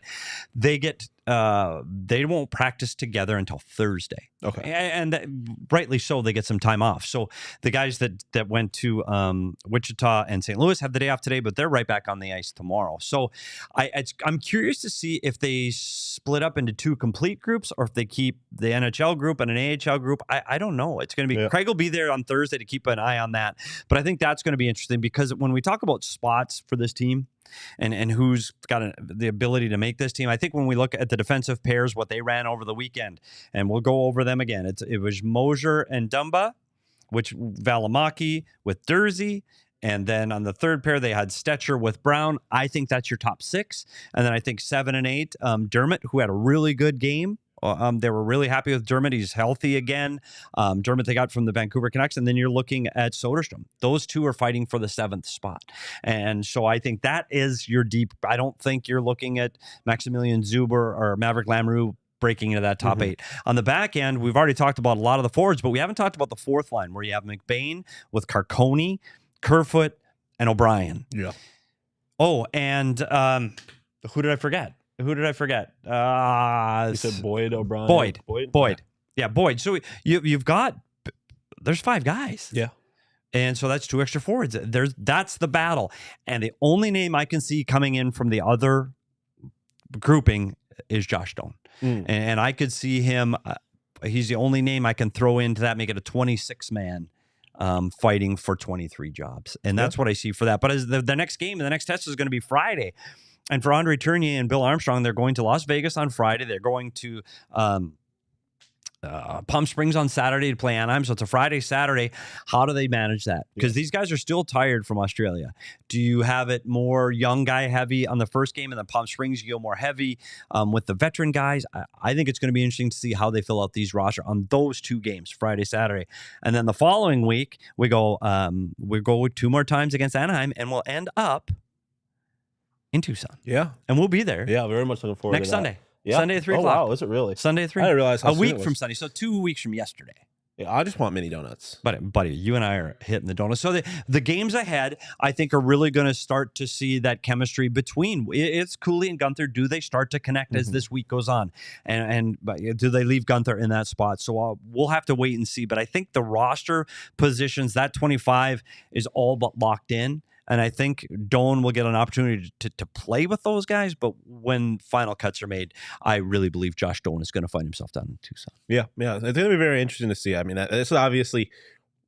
they won't practice together until Thursday. Okay. And rightly so, they get some time off. So the guys that went to Wichita and St. Louis have the day off today, but they're right back on the ice tomorrow. So I'm curious to see if they split up into 2 complete groups or if they keep the NHL group and an AHL group. I don't know. It's going to be Craig will be there on Thursday to keep an eye on that. But I think that's going to be interesting, because when we talk about spots for this team, and who's got the ability to make this team. I think when we look at the defensive pairs, what they ran over the weekend, and we'll go over them again. It was Mosier and Dumba, which Valimaki with Dursey, and then on the third pair, they had Stetcher with Brown. I think that's your top 6. And then I think 7 and 8, Dermott, who had a really good game. They were really happy with Dermott. He's healthy again. Dermott they got from the Vancouver Canucks. And then you're looking at Soderstrom. Those 2 are fighting for the 7th spot. And so I think that is your deep. I don't think you're looking at Maximilian Zuber or Maverick Lamoureux breaking into that top 8. On the back end, we've already talked about a lot of the forwards, but we haven't talked about the 4th line, where you have McBain with Carcone, Kerfoot, and O'Brien. Yeah. Oh, and who did I forget? You said Boyd, O'Brien. Boyd. Yeah, Boyd. So you've got there's 5 guys. Yeah. And so that's 2 extra forwards. That's the battle. And the only name I can see coming in from the other grouping is Josh Doan. And I could see him. He's the only name I can throw into that, make it a 26-man fighting for 23 jobs. And that's what I see for that. But as the next game and the next test is going to be Friday. And for Andre Tournier and Bill Armstrong, they're going to Las Vegas on Friday. They're going to Palm Springs on Saturday to play Anaheim. So it's a Friday, Saturday. How do they manage that? Because these guys are still tired from Australia. Do you have it more young guy heavy on the first game, and then Palm Springs you go more heavy with the veteran guys? I think it's going to be interesting to see how they fill out these roster on those 2 games, Friday, Saturday. And then the following week, we go 2 more times against Anaheim, and we'll end up in Tucson. Yeah. And we'll be there. Yeah, very much looking forward next to that. Sunday. Yeah. Sunday at 3 o'clock. Oh, wow. Is it really? Sunday at 3. I didn't realize how a soon week it was. from Sunday. So 2 weeks from yesterday. Yeah, I just want mini donuts. Buddy, you and I are hitting the donuts. So the games ahead, I think, are really going to start to see that chemistry between. It's Cooley and Guenther. Do they start to connect as this week goes on? And do they leave Guenther in that spot? So we'll have to wait and see. But I think the roster positions, that 25 is all but locked in. And I think Doan will get an opportunity to play with those guys. But when final cuts are made, I really believe Josh Doan is going to find himself down in Tucson. Yeah. I think it'll be very interesting to see. I mean, this is obviously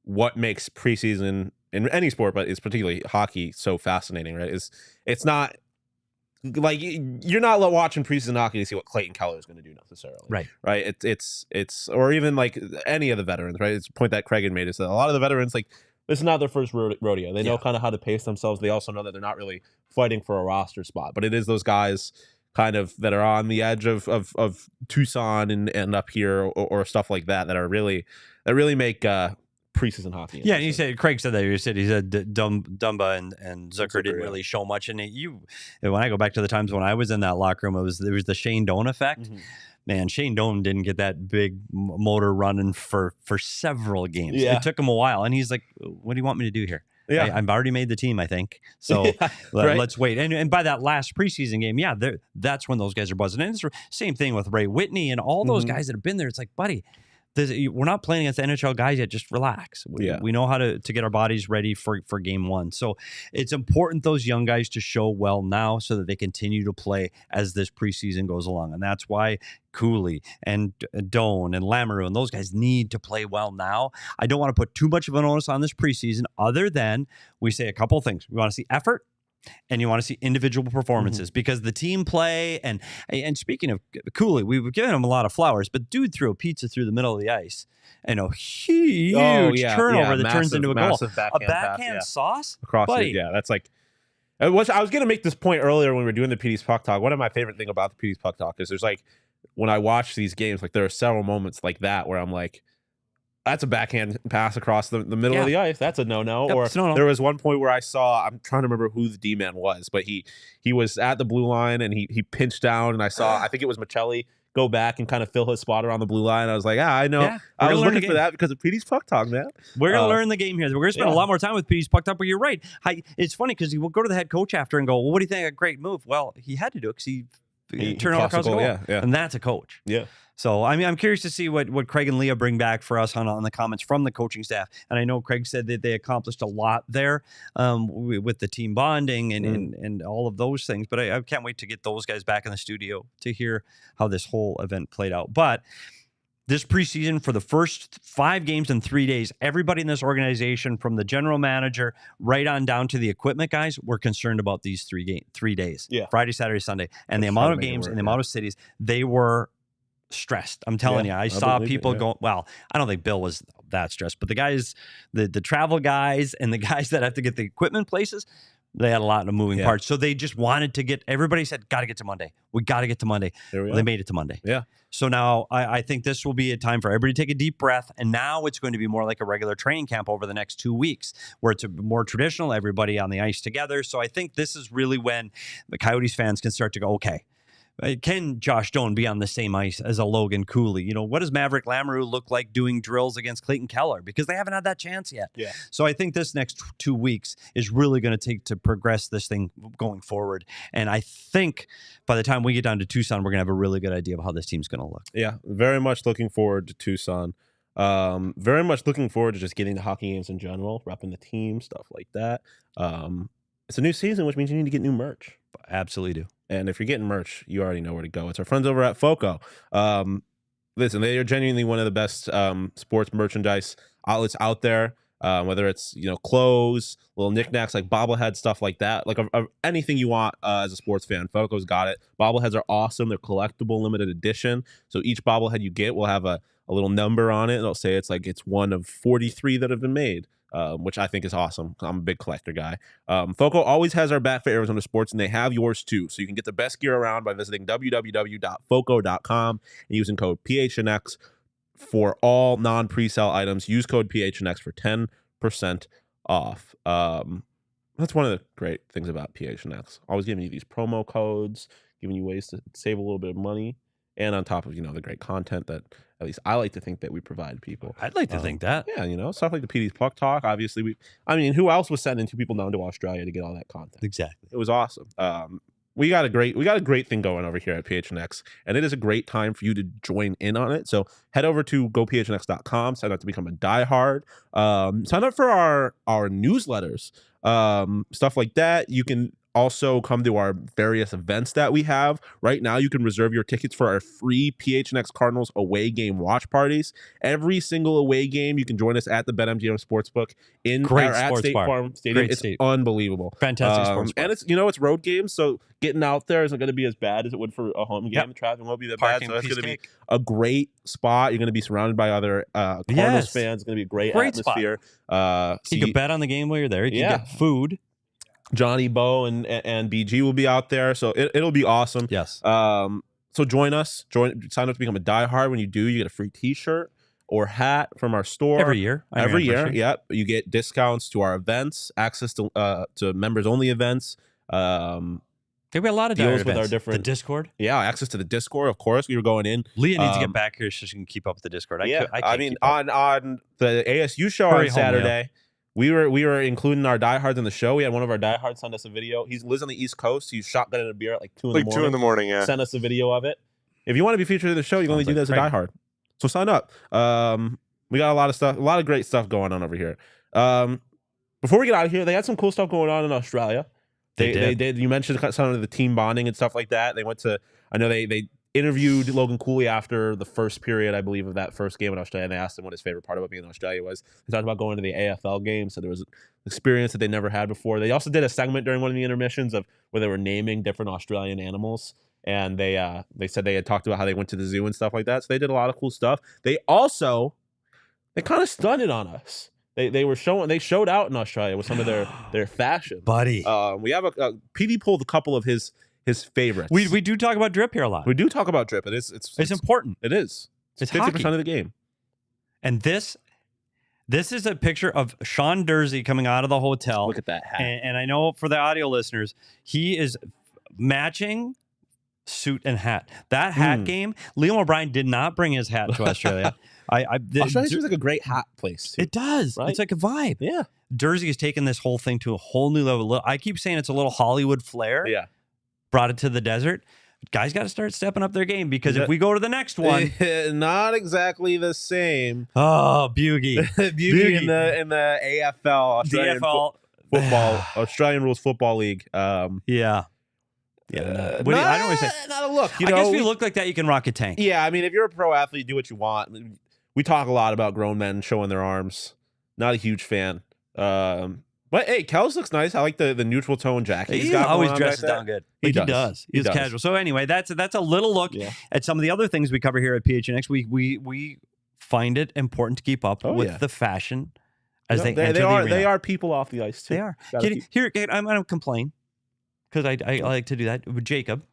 what makes preseason in any sport, but it's particularly hockey, so fascinating, right? It's not like you're not watching preseason hockey to see what Clayton Keller is going to do necessarily, right? It's or even like any of the veterans, right? It's a point that Craig had made is that a lot of the veterans, like, this is not their first rodeo. They know kind of how to pace themselves. They also know that they're not really fighting for a roster spot. But it is those guys kind of that are on the edge of Tucson and up here or stuff like that that really make preseason hockey. Yeah, and you said Craig said that. He said Dumba and Zucker didn't really show much. And when I go back to the times when I was in that locker room, there was the Shane Doan effect. Mm-hmm. Man, Shane Doan didn't get that big motor running for several games. Yeah. It took him a while. And he's like, what do you want me to do here? Yeah. I've already made the team, I think. So let's wait. And by that last preseason game, that's when those guys are buzzing. And it's the same thing with Ray Whitney and all those guys that have been there. It's like, buddy, we're not playing against the NHL guys yet. Just relax. We know how to get our bodies ready for game 1. So it's important those young guys to show well now so that they continue to play as this preseason goes along. And that's why Cooley and Doan and Lamoureux and those guys need to play well now. I don't want to put too much of an onus on this preseason other than we say a couple of things. We want to see effort. And you want to see individual performances because the team play and speaking of Cooley, we've given him a lot of flowers, but dude threw a pizza through the middle of the ice and a huge turnover that turns into a goal. A backhand sauce across it. Yeah, that's like. I was going to make this point earlier when we were doing the PD's Puck Talk. One of my favorite things about the PD's Puck Talk is there's like when I watch these games, like there are several moments like that where I'm like, that's a backhand pass across the middle of the ice. That's a no-no. Or there was one point where I'm trying to remember who the D-man was, but he was at the blue line and he pinched down and I think it was Maccelli go back and kind of fill his spot around the blue line. I was like, I know. Yeah, I was looking for that because of PD's Puck Talk, man. We're going to learn the game here. We're going to spend a lot more time with PD's Puck Talk, but you're right. It's funny because you will go to the head coach after and go, well, what do you think? A great move. Well, he had to do it because he turned across the goal. Yeah. And that's a coach. Yeah. So, I mean, I'm curious to see what Craig and Leah bring back for us on the comments from the coaching staff. And I know Craig said that they accomplished a lot there with the team bonding and all of those things. But I can't wait to get those guys back in the studio to hear how this whole event played out. But this preseason, for the first 5 games in 3 days, everybody in this organization, from the general manager right on down to the equipment guys, were concerned about these 3 days. Yeah. Friday, Saturday, Sunday. And the amount of games and the amount of cities, they were stressed. I'm telling you, I saw people go, well, I don't think Bill was that stressed, but the guys, the travel guys and the guys that have to get the equipment places, they had a lot of moving parts. So they just wanted to get, everybody said, got to get to Monday. We got to get to Monday. They made it to Monday. Yeah. So now I think this will be a time for everybody to take a deep breath. And now it's going to be more like a regular training camp over the next 2 weeks where it's more traditional, everybody on the ice together. So I think this is really when the Coyotes fans can start to go, okay, Can Josh Doan be on the same ice as a Logan Cooley? You know, what does Maverick Lamoureux look like doing drills against Clayton Keller? Because they haven't had that chance yet. Yeah. So I think this next 2 weeks is really going to take to progress this thing going forward. And I think by the time we get down to Tucson, we're going to have a really good idea of how this team's going to look. Yeah, very much looking forward to Tucson. Very much looking forward to just getting to hockey games in general, repping the team, stuff like that. It's a new season, which means you need to get new merch. Absolutely do. And if you're getting merch, you already know where to go. It's our friends over at FOCO. Listen, they are genuinely one of the best sports merchandise outlets out there. Whether it's, you know, clothes, little knickknacks like bobblehead, stuff like that, like anything you want as a sports fan, FOCO's got it. Bobbleheads are awesome. They're collectible, limited edition. So each bobblehead you get will have a little number on it. It'll say it's one of 43 that have been made. Which I think is awesome. I'm a big collector guy. FOCO always has our back for Arizona sports, and they have yours too. So you can get the best gear around by visiting www.foco.com and using code PHNX for all non-presale items. Use code PHNX for 10% off. That's one of the great things about PHNX. Always giving you these promo codes, giving you ways to save a little bit of money, and on top of, you know, the great content that at least I like to think that we provide people. I'd like to think that. Yeah, you know, stuff like the PD's Puck Talk. Obviously, who else was sending two people down to Australia to get all that content? Exactly. It was awesome. We got a great thing going over here at PHNX, and it is a great time for you to join in on it. So head over to gophnx.com, sign up to become a diehard, sign up for our newsletters, stuff like that. You can also come to our various events that we have. Right now, you can reserve your tickets for our free PHNX Cardinals away game watch parties. Every single away game, you can join us at the BetMGM Sportsbook at State Farm Stadium. It's unbelievable. Fantastic sports bar. And it's road games, so getting out there isn't going to be as bad as it would for a home game. Yep. The traffic won't be that Parking, bad, so it's going to be a great spot. You're going to be surrounded by other Cardinals fans. It's going to be a great atmosphere. You can bet on the game while you're there. You can get food. Johnny, Bo, and BG will be out there, so it'll be awesome. Yes. So join us. Sign up to become a diehard. When you do, you get a free T-shirt or hat from our store every year. Yep. You get discounts to our events, access to members only events. We have a lot of deals with our different Discord. Yeah, access to the Discord. Of course, we were going in. Leah needs to get back here so she can keep up with the Discord. I mean, on the ASU show on Saturday. We were including our diehards in the show. We had one of our diehards send us a video. He lives on the East Coast. He's shotgunning a beer at like 2 in the morning. 2 in the morning, yeah. Send us a video of it. If you want to be featured in the show, you can only do that as a diehard. So sign up. We got a lot of stuff, a lot of great stuff going on over here. Before we get out of here, they had some cool stuff going on in Australia. They did. You mentioned some of the team bonding and stuff like that. They went to, I know they interviewed Logan Cooley after the first period, I believe, of that first game in Australia, and they asked him what his favorite part about being in Australia was. They talked about going to the AFL game, so there was an experience that they never had before. They also did a segment during one of the intermissions of where they were naming different Australian animals, and they said they had talked about how they went to the zoo and stuff like that, so they did a lot of cool stuff. They kind of stunted on us. They showed out in Australia with some of their fashion. Buddy. We have Petey pulled a couple of his favorites. We do talk about drip here a lot. We do talk about drip. It's important. It is. It's 50% of the game. And this is a picture of Sean Dursey coming out of the hotel. Look at that hat. And I know for the audio listeners, he is matching suit and hat. That hat game, Liam O'Brien did not bring his hat to Australia. Australia seems like a great hat place too. It does. Right? It's like a vibe. Yeah. Dursey has taken this whole thing to a whole new level. I keep saying it's a little Hollywood flair. Yeah. Brought it to the desert. Guys got to start stepping up their game because if we go to the next one, not exactly the same. Oh, Bugie, Bugie in the AFL, Australian football, Australian Rules Football League. Yeah. I don't always say not a look. I guess if you look like that, you can rock a tank. Yeah, I mean, if you're a pro athlete, do what you want. We talk a lot about grown men showing their arms. Not a huge fan. But hey, Kels looks nice. I like the neutral tone jacket. He always dresses down good. He does. He's casual. So anyway, that's a little look at some of the other things we cover here at PHNX. We find it important to keep up with the fashion as they enter the arena. They are people off the ice too. They are. Here, I'm going to complain because I like to do that with Jacob.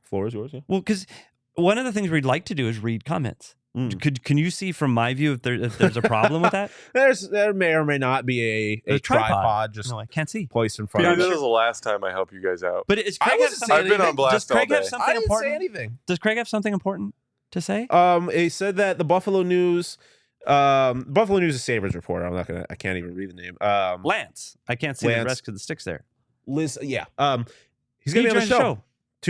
Floor is yours. Yeah. Well, because one of the things we'd like to do is read comments. Can you see from my view if there's a problem with that? There may or may not be a tripod just no, I can't see. placed in front Maybe of this it. is the last time I help you guys out. But is Craig have something? I've been on blast Does Craig all have day. something I didn't important? say anything. Does Craig have something important to say? It said that the Buffalo News is Sabres reporter. I can't even read the name. Lance. I can't see the Lance. rest of the sticks there. Liz, yeah. He's gonna be on the show.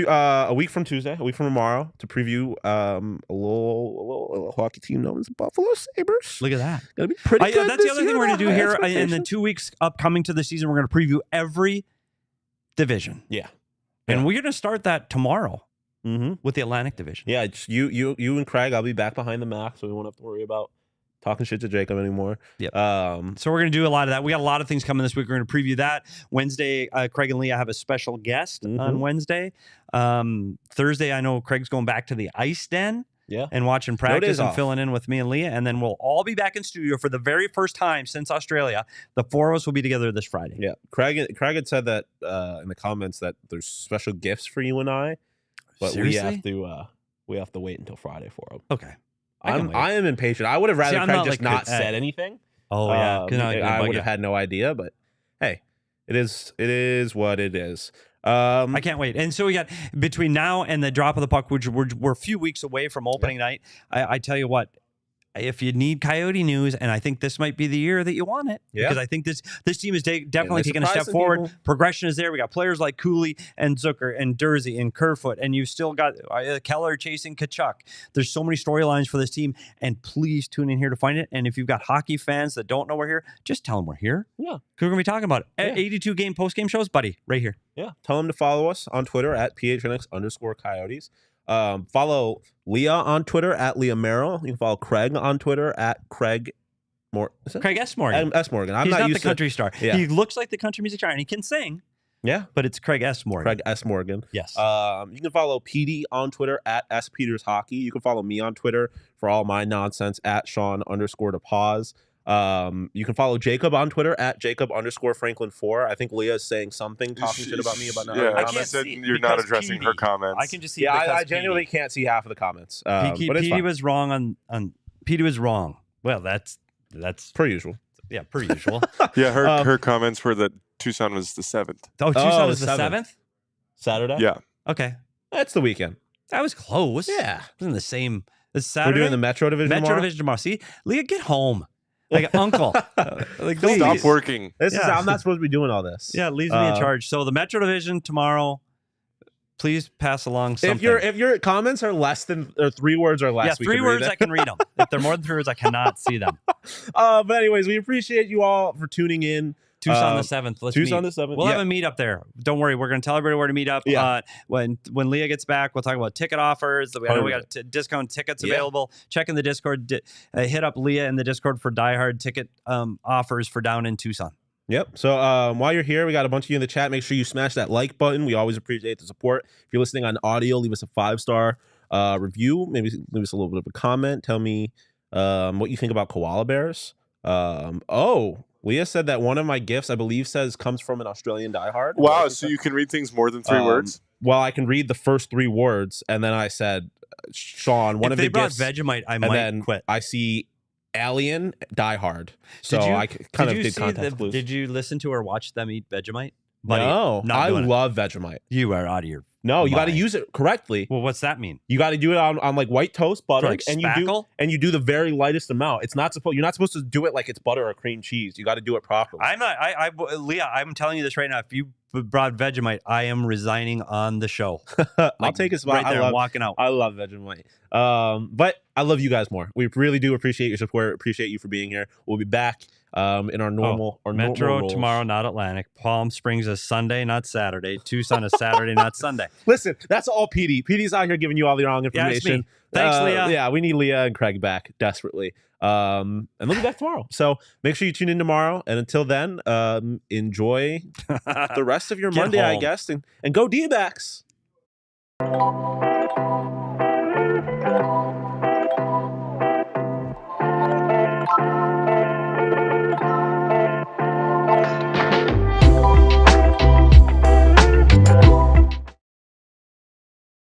A week from Tuesday, a week from tomorrow, to preview a little hockey team known as the Buffalo Sabres. Look at that. Gonna be pretty good. That's the other thing we're gonna do here in the expectations. 2 weeks upcoming to the season. We're gonna preview every division. Yeah. And we're gonna start that tomorrow Mm-hmm. with the Atlantic Division. Yeah, just you and Craig. I'll be back behind the Mac, so we won't have to worry about talking shit to Jacob anymore. Yep. So we're going to do a lot of that. We got a lot of things coming this week. We're going to preview that. Wednesday, Craig and Leah have a special guest on Wednesday. Thursday, I know Craig's going back to the Ice Den and watching practice and filling in with me and Leah. And then we'll all be back in studio for the very first time since Australia. The four of us will be together this Friday. Yeah. Craig had said that in the comments that there's special gifts for you and I, but Seriously? we have to wait until Friday for them. Okay. I am impatient. I would have rather Craig just not said anything. Oh yeah, I would have had no idea. But hey, it is what it is. I can't wait. And so we got between now and the drop of the puck, which we're a few weeks away from opening night. I tell you what, if you need Coyote news, and I think this might be the year that you want it, because I think this team is definitely taking a step forward. People. Progression is there. We got players like Cooley and Zucker and Dursey and Kerfoot, and you've still got Keller chasing Kachuk. There's so many storylines for this team, and please tune in here to find it. And if you've got hockey fans that don't know we're here, just tell them we're here. Yeah, because we're gonna be talking about it. 82 game post game shows, buddy, right here. Yeah, tell them to follow us on Twitter at PHNX_Coyotes. Follow Leah on Twitter at Leah Merrill. You can follow Craig on Twitter at Craig S. Morgan. S. Morgan. He's not the country star. Yeah. He looks like the country music star, and he can sing. Yeah, but it's Craig S. Morgan. Craig S. Morgan. Yes. You can follow Petey on Twitter at S. Peters Hockey. You can follow me on Twitter for all my nonsense at Sean_DePause. You can follow Jacob on Twitter at Jacob_Franklin4. I think Leah is saying something, talking shit about me about not. Yeah, I said you're not addressing her comments. I can just see. Yeah, I genuinely can't see half of the comments. Petey was wrong on. Petey was wrong. Well, that's per usual. Yeah, per usual. Yeah, her comments were that Tucson was the 7th. Oh, Tucson is the 7th? Saturday. Yeah. Okay, that's the weekend. That was close. Yeah, it was in the same. It's Saturday. We're doing the Metro Division. Division tomorrow. See, Leah, get home. Like uncle, stop working. I'm not supposed to be doing all this. Yeah, it leaves me in charge. So the Metro Division tomorrow. Please pass along something. If your comments are less than 3 words or less, 3 words I can read them. If they're more than 3 words, I cannot see them. But anyways, we appreciate you all for tuning in. Tucson the 7th. Let's Tucson meet. the 7th. We'll have a meet up there. Don't worry. We're going to tell everybody where to meet up. Yeah. When Leah gets back, we'll talk about ticket offers. I know we got discount tickets available. Check in the Discord. Hit up Leah in the Discord for diehard ticket offers for down in Tucson. Yep. So while you're here, we got a bunch of you in the chat. Make sure you smash that like button. We always appreciate the support. If you're listening on audio, leave us a 5-star review. Maybe leave us a little bit of a comment. Tell me what you think about koala bears. Leah said that one of my gifts, I believe, comes from an Australian diehard. Wow, so you can read things more than 3 words? Well, I can read the first 3 words, and then I said, Sean, one of the gifts. If they brought Vegemite, I might quit. I see Alien diehard. So I kind of did context clues. Did you listen to or watch them eat Vegemite? Buddy, no, I love Vegemite. You are out of your No, you got to use it correctly. Well, what's that mean? You got to do it on like white toast butter, like and spackle? you do the very lightest amount. You're not supposed to do it like it's butter or cream cheese. You got to do it properly. Leah, I'm telling you this right now. If you brought Vegemite, I am resigning on the show. I'll take a spot. Right there, I'm walking out. I love Vegemite. But I love you guys more. We really do appreciate your support. Appreciate you for being here. We'll be back in our normal Metro normal tomorrow, not Atlantic. Palm Springs is Sunday, not Saturday. Tucson is Saturday, not Sunday. Listen, that's all Petey. Petey's out here giving you all the wrong information. Yeah, Thanks, Leah. Yeah, we need Leah and Craig back desperately. And they'll be back tomorrow. So make sure you tune in tomorrow. And until then, enjoy the rest of your Monday, home. I guess. And go D-backs.